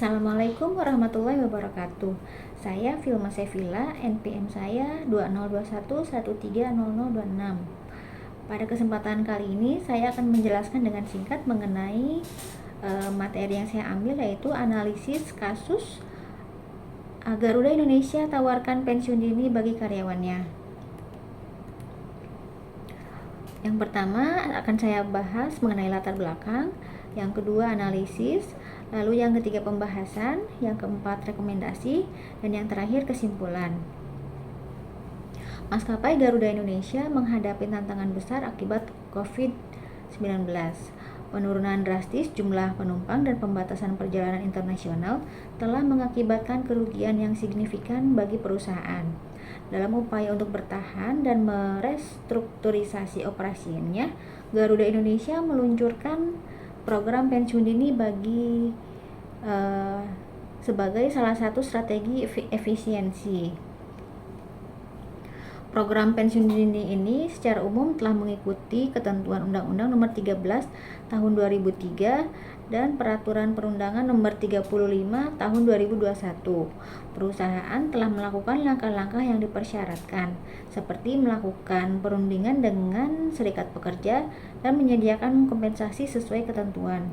Assalamualaikum warahmatullahi wabarakatuh. Saya Filma Sevilla, NPM saya 2021130026. Pada kesempatan kali ini saya akan menjelaskan dengan singkat mengenai materi yang saya ambil, yaitu analisis kasus Garuda Indonesia tawarkan pensiun dini bagi karyawannya. Yang pertama akan saya bahas mengenai latar belakang, yang kedua analisis, lalu yang ketiga pembahasan, yang keempat rekomendasi, dan yang terakhir kesimpulan. Maskapai Garuda Indonesia menghadapi tantangan besar akibat COVID-19. Penurunan drastis jumlah penumpang dan pembatasan perjalanan internasional telah mengakibatkan kerugian yang signifikan bagi perusahaan. Dalam upaya untuk bertahan dan merestrukturisasi operasinya, Garuda Indonesia meluncurkan program pensiun dini sebagai salah satu strategi efisiensi. Program pensiun dini ini secara umum telah mengikuti ketentuan Undang-Undang Nomor 13 Tahun 2003 dan Peraturan Perundangan Nomor 35 Tahun 2021. Perusahaan telah melakukan langkah-langkah yang dipersyaratkan, seperti melakukan perundingan dengan serikat pekerja dan menyediakan kompensasi sesuai ketentuan.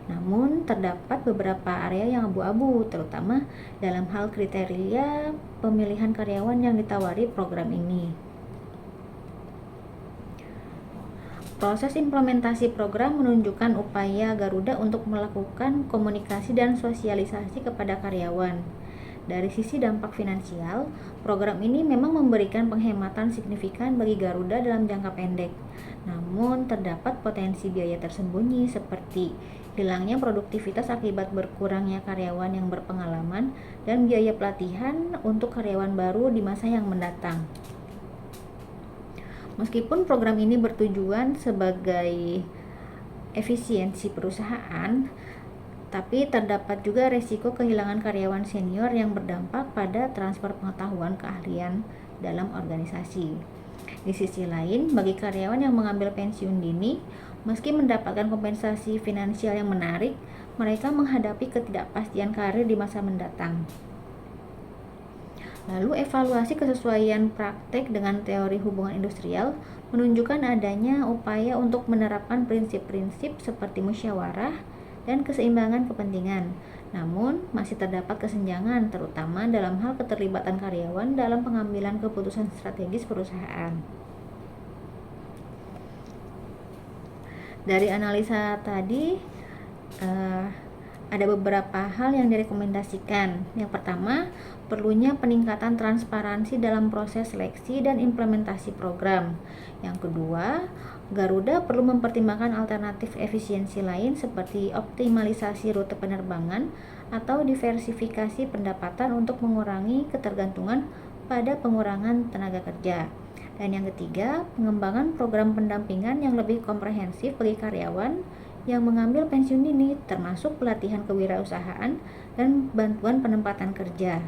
Namun, terdapat beberapa area yang abu-abu, terutama dalam hal kriteria pemilihan karyawan yang ditawari program ini. Proses implementasi program menunjukkan upaya Garuda untuk melakukan komunikasi dan sosialisasi kepada karyawan. Dari sisi dampak finansial, program ini memang memberikan penghematan signifikan bagi Garuda dalam jangka pendek. Namun, terdapat potensi biaya tersembunyi seperti hilangnya produktivitas akibat berkurangnya karyawan yang berpengalaman dan biaya pelatihan untuk karyawan baru di masa yang mendatang. Meskipun program ini bertujuan sebagai efisiensi perusahaan, tapi terdapat juga resiko kehilangan karyawan senior yang berdampak pada transfer pengetahuan keahlian dalam organisasi. Di sisi lain, bagi karyawan yang mengambil pensiun dini, meski mendapatkan kompensasi finansial yang menarik, mereka menghadapi ketidakpastian karir di masa mendatang. Lalu, evaluasi kesesuaian praktek dengan teori hubungan industrial menunjukkan adanya upaya untuk menerapkan prinsip-prinsip seperti musyawarah dan keseimbangan kepentingan. Namun, masih terdapat kesenjangan, terutama dalam hal keterlibatan karyawan dalam pengambilan keputusan strategis perusahaan. Dari analisa tadi, ada beberapa hal yang direkomendasikan. Yang pertama, perlunya peningkatan transparansi dalam proses seleksi dan implementasi program. Yang kedua, Garuda perlu mempertimbangkan alternatif efisiensi lain seperti optimalisasi rute penerbangan atau diversifikasi pendapatan untuk mengurangi ketergantungan pada pengurangan tenaga kerja. Dan yang ketiga, pengembangan program pendampingan yang lebih komprehensif bagi karyawan yang mengambil pensiun dini, termasuk pelatihan kewirausahaan dan bantuan penempatan kerja.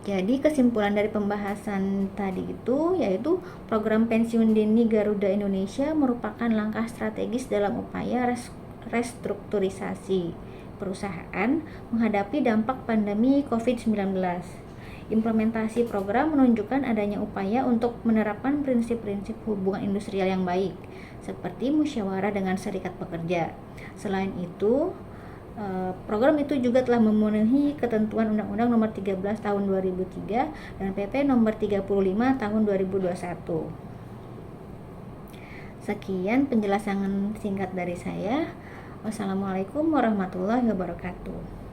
Jadi kesimpulan dari pembahasan tadi itu yaitu program pensiun dini Garuda Indonesia merupakan langkah strategis dalam upaya restrukturisasi perusahaan menghadapi dampak pandemi COVID-19. Implementasi program menunjukkan adanya upaya untuk menerapkan prinsip-prinsip hubungan industrial yang baik, seperti musyawarah dengan serikat pekerja. Selain itu, program itu juga telah memenuhi ketentuan Undang-Undang Nomor 13 Tahun 2003 dan PP Nomor 35 Tahun 2021. Sekian penjelasan singkat dari saya. Wassalamualaikum warahmatullahi wabarakatuh.